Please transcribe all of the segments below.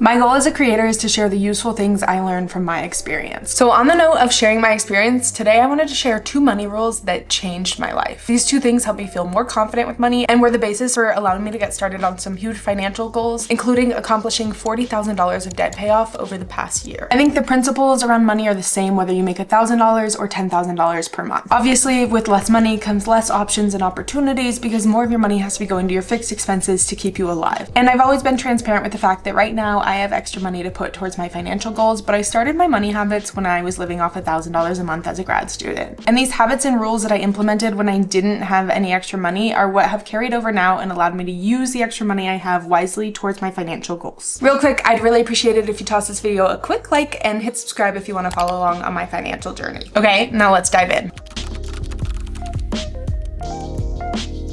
My goal as a creator is to share the useful things I learned from my experience. So on the note of sharing my experience, today I wanted to share 2 money rules that changed my life. These 2 things helped me feel more confident with money and were the basis for allowing me to get started on some huge financial goals, including accomplishing $40,000 of debt payoff over the past year. I think the principles around money are the same whether you make $1,000 or $10,000 per month. Obviously, with less money comes less options and opportunities because more of your money has to be going to your fixed expenses to keep you alive. And I've always been transparent with the fact that right now I have extra money to put towards my financial goals, but I started my money habits when I was living off $1,000 a month as a grad student. And these habits and rules that I implemented when I didn't have any extra money are what have carried over now and allowed me to use the extra money I have wisely towards my financial goals. Real quick, I'd really appreciate it if you toss this video a quick like and hit subscribe if you want to follow along on my financial journey. Okay, now let's dive in.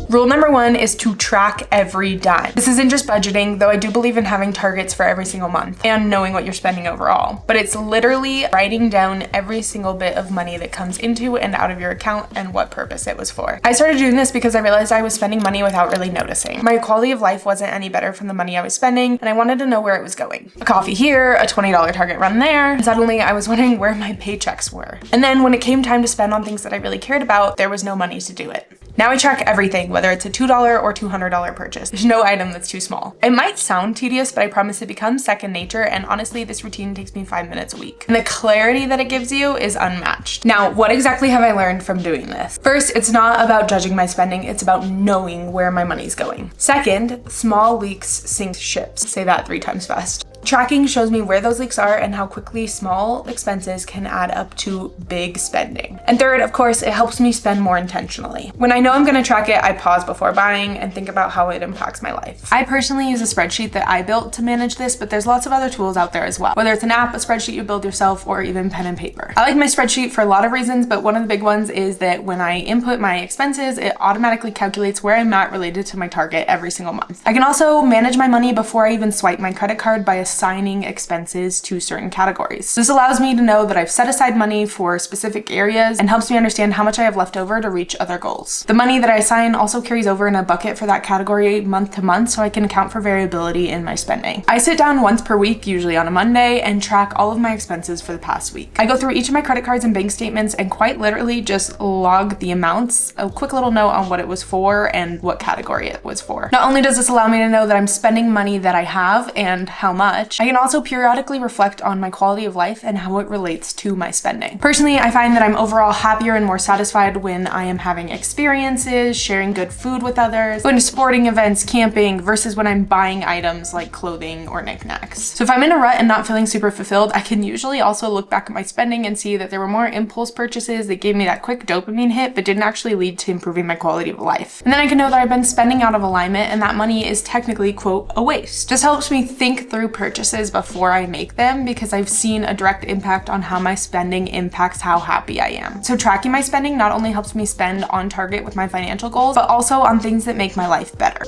Rule number 1 is to track every dime. This isn't just budgeting, though I do believe in having targets for every single month and knowing what you're spending overall. But it's literally writing down every single bit of money that comes into and out of your account and what purpose it was for. I started doing this because I realized I was spending money without really noticing. My quality of life wasn't any better from the money I was spending, and I wanted to know where it was going. A coffee here, a $20 Target run there, and suddenly I was wondering where my paychecks were. And then when it came time to spend on things that I really cared about, there was no money to do it. Now I track everything, whether it's a $2 or $200 purchase. There's no item that's too small. It might sound tedious, but I promise it becomes second nature, and honestly, this routine takes me 5 minutes a week. And the clarity that it gives you is unmatched. Now, what exactly have I learned from doing this? First, it's not about judging my spending, it's about knowing where my money's going. Second, small leaks sink ships. Say that 3 times fast. Tracking shows me where those leaks are and how quickly small expenses can add up to big spending. And third, of course, it helps me spend more intentionally. When I know I'm gonna track it, I pause before buying and think about how it impacts my life. I personally use a spreadsheet that I built to manage this, but there's lots of other tools out there as well. Whether it's an app, a spreadsheet you build yourself, or even pen and paper. I like my spreadsheet for a lot of reasons, but one of the big ones is that when I input my expenses, it automatically calculates where I'm at related to my target every single month. I can also manage my money before I even swipe my credit card by assigning expenses to certain categories. This allows me to know that I've set aside money for specific areas and helps me understand how much I have left over to reach other goals. The money that I assign also carries over in a bucket for that category month to month, so I can account for variability in my spending. I sit down once per week, usually on a Monday, and track all of my expenses for the past week. I go through each of my credit cards and bank statements and quite literally just log the amounts, a quick little note on what it was for and what category it was for. Not only does this allow me to know that I'm spending money that I have and how much, I can also periodically reflect on my quality of life and how it relates to my spending. Personally, I find that I'm overall happier and more satisfied when I am having experiences, sharing good food with others, going to sporting events, camping, versus when I'm buying items like clothing or knickknacks. So if I'm in a rut and not feeling super fulfilled, I can usually also look back at my spending and see that there were more impulse purchases that gave me that quick dopamine hit but didn't actually lead to improving my quality of life. And then I can know that I've been spending out of alignment and that money is technically, quote, a waste. This helps me think through purchases before I make them because I've seen a direct impact on how my spending impacts how happy I am. So tracking my spending not only helps me spend on target with my financial goals, but also on things that make my life better.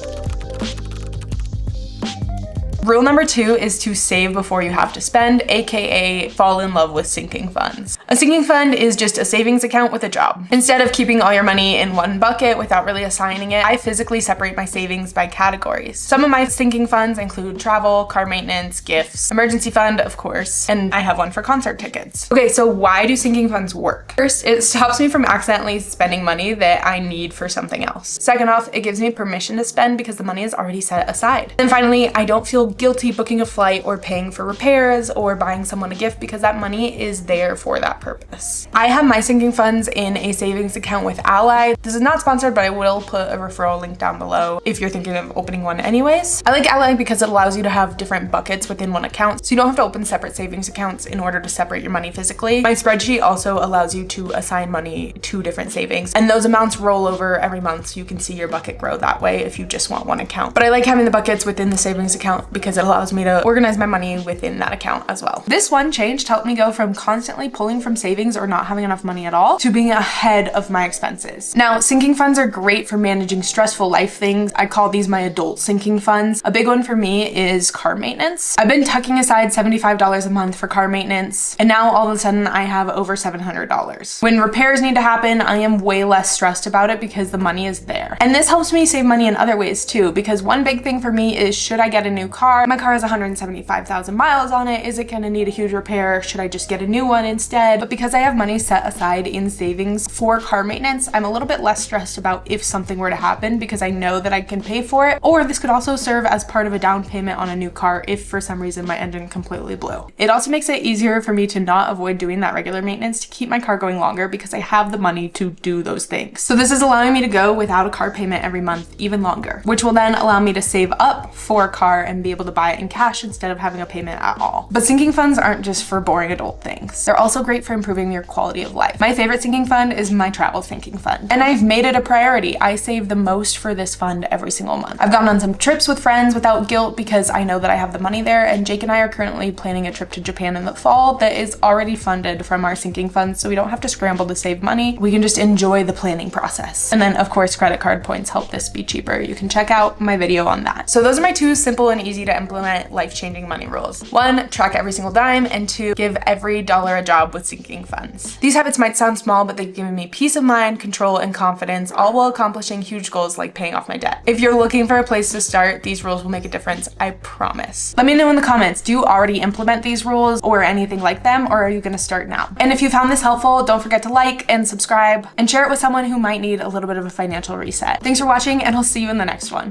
Rule number 2 is to save before you have to spend, aka fall in love with sinking funds. A sinking fund is just a savings account with a job. Instead of keeping all your money in one bucket without really assigning it, I physically separate my savings by categories. Some of my sinking funds include travel, car maintenance, gifts, emergency fund, of course, and I have one for concert tickets. Okay, so why do sinking funds work? First, it stops me from accidentally spending money that I need for something else. Second off, it gives me permission to spend because the money is already set aside. And finally, I don't feel guilty booking a flight or paying for repairs or buying someone a gift because that money is there for that purpose. I have my sinking funds in a savings account with Ally. This is not sponsored, but I will put a referral link down below if you're thinking of opening one anyways. I like Ally because it allows you to have different buckets within one account, so you don't have to open separate savings accounts in order to separate your money physically. My spreadsheet also allows you to assign money to different savings, and those amounts roll over every month so you can see your bucket grow that way if you just want one account. But I like having the buckets within the savings account because it allows me to organize my money within that account as well. This one change helped me go from constantly pulling from savings or not having enough money at all to being ahead of my expenses. Now, sinking funds are great for managing stressful life things. I call these my adult sinking funds. A big one for me is car maintenance. I've been tucking aside $75 a month for car maintenance, and now all of a sudden I have over $700. When repairs need to happen, I am way less stressed about it because the money is there. And this helps me save money in other ways too, because one big thing for me is, should I get a new car car. My car has 175,000 miles on it. Is it gonna need a huge repair? Should I just get a new one instead? But because I have money set aside in savings for car maintenance, I'm a little bit less stressed about if something were to happen because I know that I can pay for it. Or this could also serve as part of a down payment on a new car if for some reason my engine completely blew. It also makes it easier for me to not avoid doing that regular maintenance to keep my car going longer because I have the money to do those things. So this is allowing me to go without a car payment every month even longer, which will then allow me to save up for a car and be able to buy it in cash instead of having a payment at all. But sinking funds aren't just for boring adult things. They're also great for improving your quality of life. My favorite sinking fund is my travel sinking fund, and I've made it a priority. I save the most for this fund every single month. I've gone on some trips with friends without guilt because I know that I have the money there, and Jake and I are currently planning a trip to Japan in the fall that is already funded from our sinking fund, so we don't have to scramble to save money. We can just enjoy the planning process. And then of course credit card points help this be cheaper. You can check out my video on that. So those are my two simple and easy to implement life-changing money rules. 1, track every single dime, and 2, give every dollar a job with sinking funds. These habits might sound small, but they've given me peace of mind, control, and confidence, all while accomplishing huge goals like paying off my debt. If you're looking for a place to start, these rules will make a difference, I promise. Let me know in the comments, do you already implement these rules or anything like them, or are you gonna start now? And if you found this helpful, don't forget to like and subscribe and share it with someone who might need a little bit of a financial reset. Thanks for watching, and I'll see you in the next one.